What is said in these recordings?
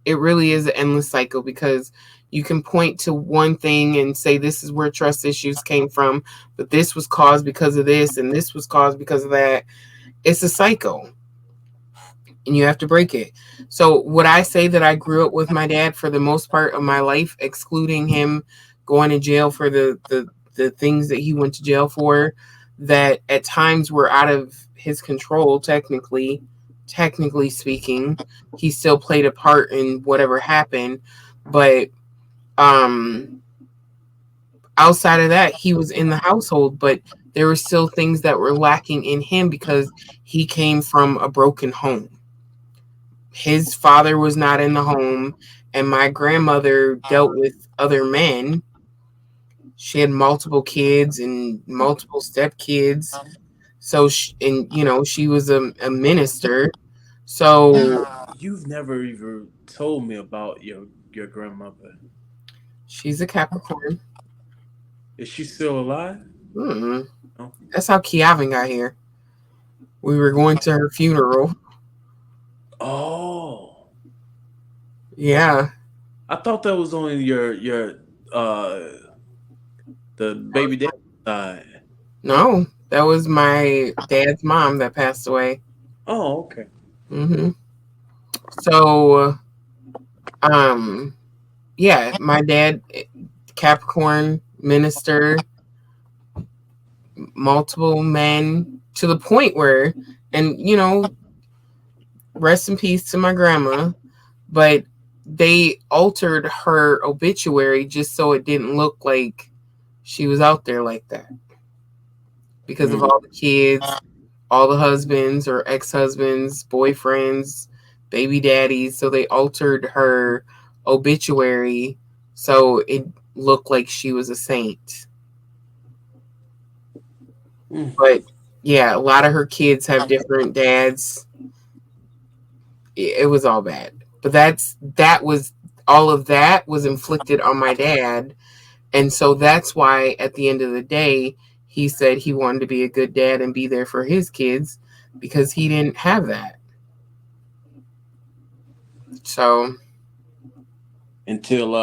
It really is an endless cycle because you can point to one thing and say this is where trust issues came from, but this was caused because of this and this was caused because of that. It's a cycle and you have to break it. So, would I say that I grew up with my dad for the most part of my life, excluding him going to jail for the things that he went to jail for, that at times were out of his control, technically speaking, he still played a part in whatever happened. But um outside of that, he was in the household, but there were still things that were lacking in him because he came from a broken home. His father was not in the home, and my grandmother dealt with other men. She had multiple kids and multiple stepkids. So, she was a minister. So, You've never even told me about your grandmother. she's a Capricorn. Is she still alive? Hmm. No. That's how Kiavin got here. We were going to her funeral. Oh, Yeah. I thought that was only your uh the baby dad side. No, that was my dad's mom that passed away. Oh, okay. Hmm. So, um, yeah, my dad, Capricorn minister, multiple men to the point where, and rest in peace to my grandma, but they altered her obituary just so it didn't look like she was out there like that because of Mm. all the kids, all the husbands or ex-husbands, boyfriends, baby daddies. So they altered her obituary so it looked like she was a saint. Mm. But yeah, a lot of her kids have different dads. It was all bad. But that was all of that was inflicted on my dad. And so that's why at the end of the day, he said he wanted to be a good dad and be there for his kids because he didn't have that. So, Until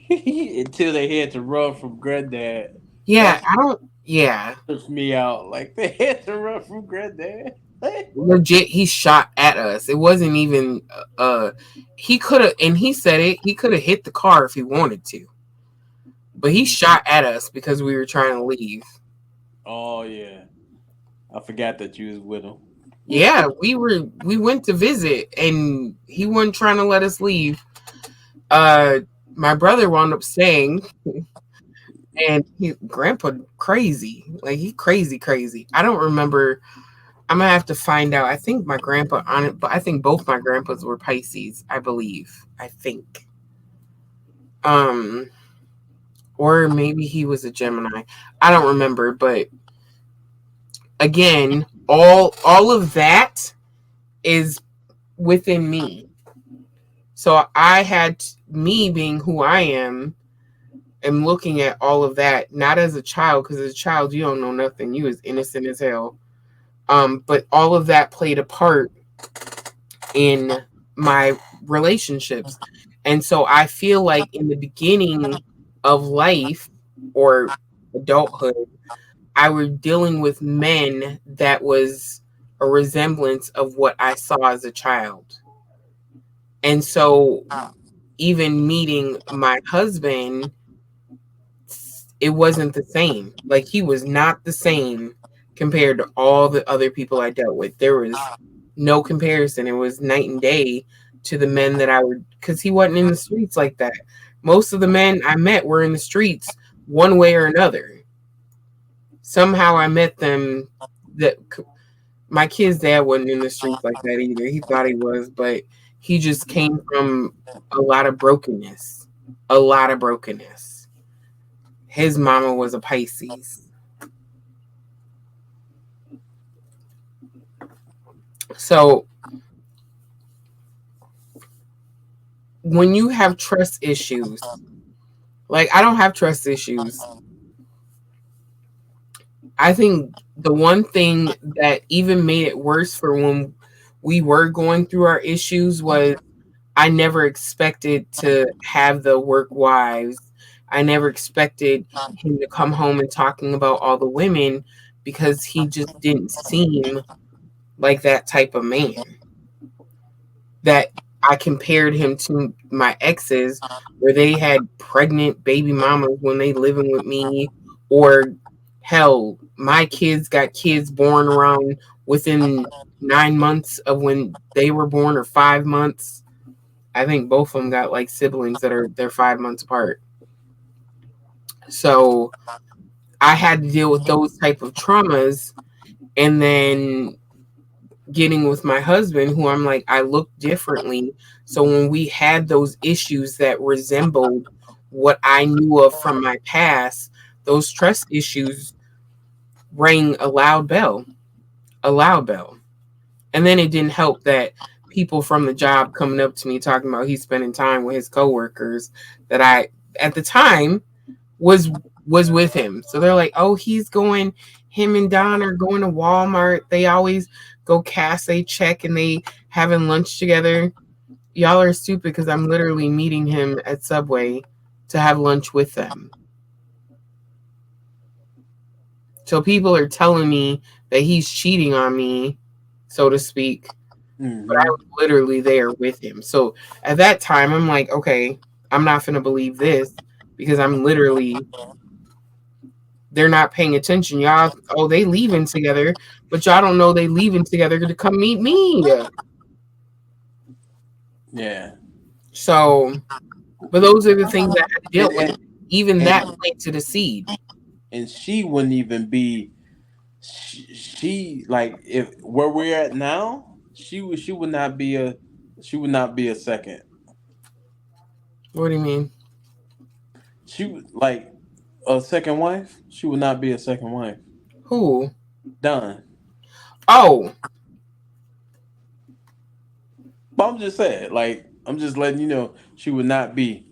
until they had to run from granddad. yeah, That's I don't, yeah, what trips me out. Like they had to run from granddad. legit, he shot at us. It wasn't even, he could have, and he said it, he could have hit the car if he wanted to, but he shot at us because we were trying to leave. Oh yeah, I forgot that you was with him. Yeah, we went to visit and he wasn't trying to let us leave. Uh, my brother wound up staying, and grandpa crazy, like he crazy. I don't remember. I'm gonna have to find out. I think my grandpa on it, but I think both my grandpas were Pisces. I believe. I think. Um, or maybe he was a Gemini. I don't remember, but again, all of that is within me. So I had me being who I am looking at all of that not as a child, because as a child you don't know nothing. You was innocent as hell. But all of that played a part in my relationships. And so I feel like in the beginning of life or adulthood, I was dealing with men that was a resemblance of what I saw as a child. And so even meeting my husband, it wasn't the same. Like he was not the same compared to all the other people I dealt with. There was no comparison. It was night and day to the men that I would, because he wasn't in the streets like that. Most of the men I met were in the streets one way or another. Somehow I met them. That my kid's dad wasn't in the streets like that either. He thought he was, but he just came from a lot of brokenness. A lot of brokenness. His mama was a Pisces. So when you have trust issues, like I don't have trust issues. I think the one thing that even made it worse for when we were going through our issues was I never expected to have the work wives. I never expected him to come home and talking about all the women because he just didn't seem like that type of man. That I compared him to my exes where they had pregnant baby mamas when they living with me, or hell, my kids got kids born around within 9 months of when they were born, or 5 months. I think both of them got like siblings that are they're 5 months apart. So I had to deal with those type of traumas, and then getting with my husband, who I'm like, I look differently. So when we had those issues that resembled what I knew of from my past, those trust issues rang a loud bell, a loud bell. And then it didn't help that people from the job coming up to me talking about he's spending time with his coworkers that I at the time was was with him. So they're like, "Oh, he's going him and Don are going to Walmart. They always go cast a check and they having lunch together." Y'all are stupid because I'm literally meeting him at Subway to have lunch with them. So people are telling me that he's cheating on me, so to speak, but I Mm-hmm. was literally there with him. So at that time, I'm like, okay, I'm not going to believe this because I'm literally, they're not paying attention. Y'all, oh, they leaving together, but y'all don't know they leaving together to come meet me. Yeah. So, but those are the things I had to deal And with. and Even that and, planted a seed. and she wouldn't even be. She like if where we're at now, she would not be a she would not be a second. What do you mean? She would like a second wife. She would not be a second wife. Who? Done. Oh, But I'm just saying, like I'm just letting you know, she would not be.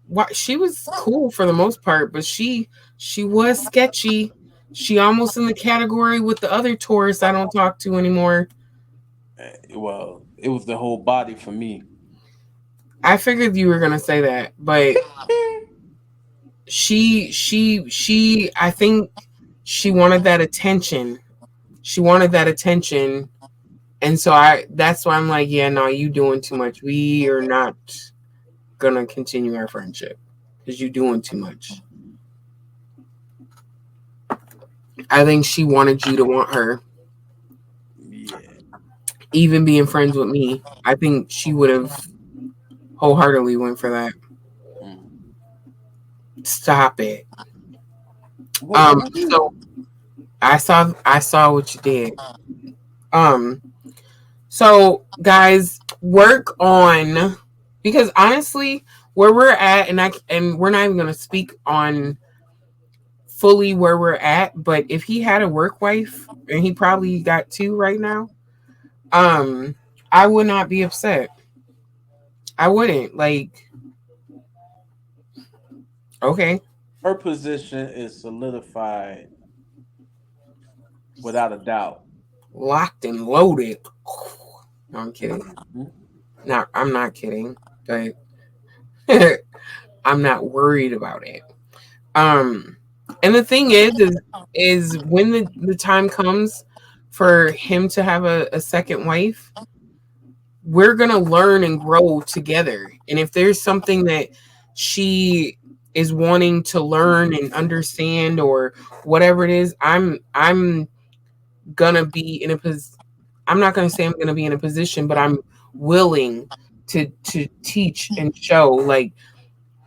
what? She was cool for the most part, but she was sketchy. She almost in the category with the other tourists I don't talk to anymore. Well, it was the whole body for me. I figured you were gonna say that, but she I think she wanted that attention. She wanted that attention. And so I that's why I'm like, yeah, no, you doing too much. We are not gonna continue our friendship because you doing too much. I think she wanted you to want her. Yeah. Even being friends with me, I think she would have wholeheartedly went for that. Mm. Stop it. What So I saw what you did. Um, so guys, work on, because honestly, where we're at, and we're not even gonna speak on fully where we're at, but if he had a work wife, and he probably got two right now, um, I would not be upset. I wouldn't. Like, okay, her position is solidified without a doubt. locked and loaded. No, I'm kidding. Mhm. Not, I'm not kidding, but I'm not worried about it. Um, and the thing is when the time comes for him to have a second wife, we're gonna learn and grow together. And if there's something that she is wanting to learn and understand, or whatever it is, I'm gonna be in a position. I'm not gonna say I'm gonna be in a position, but I'm willing to teach and show, like,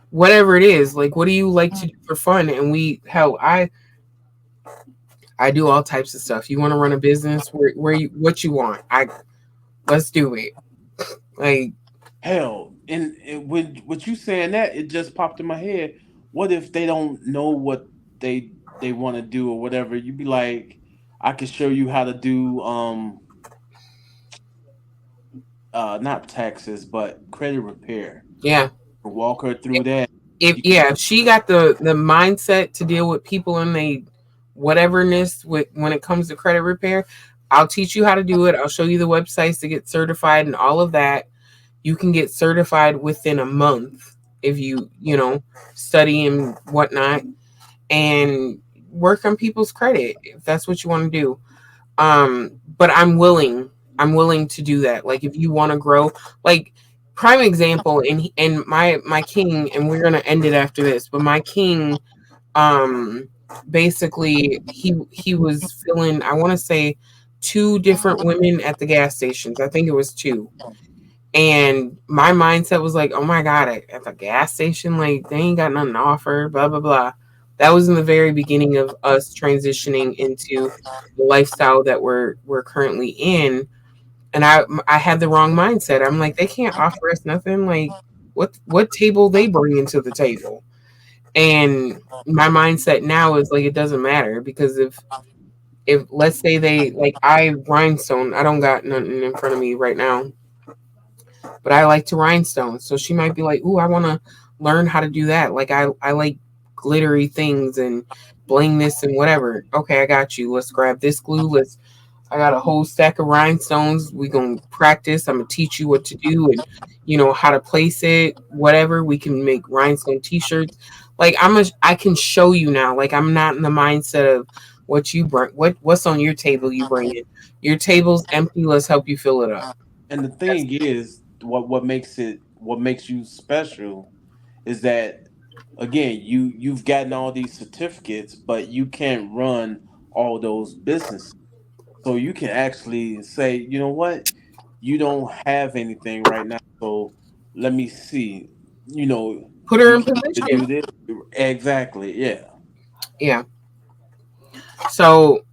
whatever it is. Like, what do you like to do for fun? And we hell, I do all types of stuff. You want to run a business? Where you what you want? I Let's do it. Like, Hell, and with you saying that, it just popped in my head. What if they don't know what they want to do or whatever? You'd be like, I can show you how to do not taxes but credit repair. yeah. Walk her through that. If You yeah, if she got the mindset to deal with people and they whateverness with when it comes to credit repair, I'll teach you how to do it. I'll show you the websites to get certified and all of that. You can get certified within a month if you study and whatnot and work on people's credit if that's what you want to do. But I'm willing to do that. Like if you want to grow, like prime example, and my king, and we're gonna end it after this, but my king, um basically he was filling, I want to say, two different women at the gas stations. I think it was two. And my mindset was like, oh my God, at the gas station, like they ain't got nothing to offer, blah, blah, blah. That was in the very beginning of us transitioning into the lifestyle that we're currently in. And I had the wrong mindset. I'm like, they can't offer us nothing. Like, what table they bringing to the table? And my mindset now is like, it doesn't matter, because if let's say they like, I rhinestone, I don't got nothing in front of me right now, but I like to rhinestone. So she might be like, "Ooh, I want to learn how to do that. Like I like glittery things and bling this and whatever." Okay, I got you. Let's grab this glue. Let's I got a whole stack of rhinestones. We gonna practice. I'm gonna teach you what to do and how to place it. Whatever. We can make rhinestone t-shirts. Like I can show you now. Like I'm not in the mindset of what you bring. What's on your table? You bring it. Your table's empty. Let's help you fill it up. And the That's thing is, what makes you special is that, again, you've gotten all these certificates, but you can't run all those businesses. So you can actually say, you know what, you don't have anything right now, so let me see. You know, put her you in can either position. do this. Exactly, yeah. Yeah. So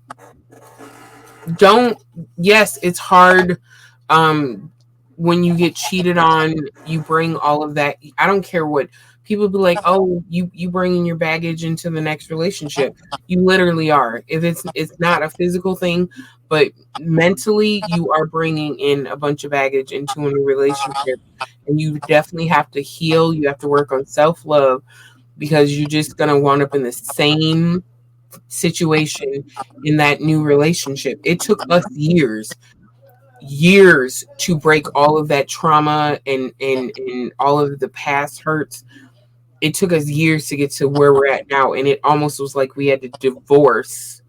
don't yes, it's hard. um when you get cheated on, you bring all of that. I don't care what people be like, oh, you bringing your baggage into the next relationship. You literally are. If it's not a physical thing, but mentally you are bringing in a bunch of baggage into a new relationship, and you definitely have to heal. You have to work on self-love, because you're just going to wind up in the same situation in that new relationship. It took us years to break all of that trauma and all of the past hurts. It took us years to get to where we're at now, and it almost was like we had to divorce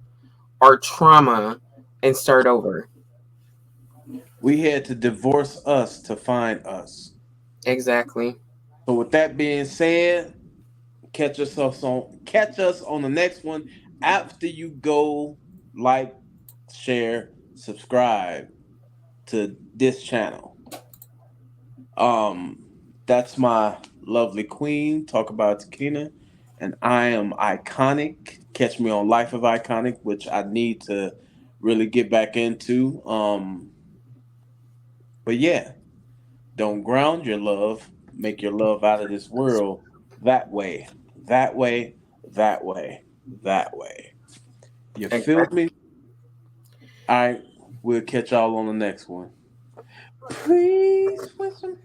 our trauma and start over. We had to divorce us to find us. Exactly. So with that being said, catch us on the next one after you go like, share, subscribe to this channel. Um, that's my lovely queen. Talk about Takina, and I am iconic. Catch me on Life of Iconic, which I need to really get back into. But yeah, don't ground your love. Make your love out of this world. That way, that way, that way, that way. You feel Exactly. me? All right, we'll catch y'all on the next one. Please, with some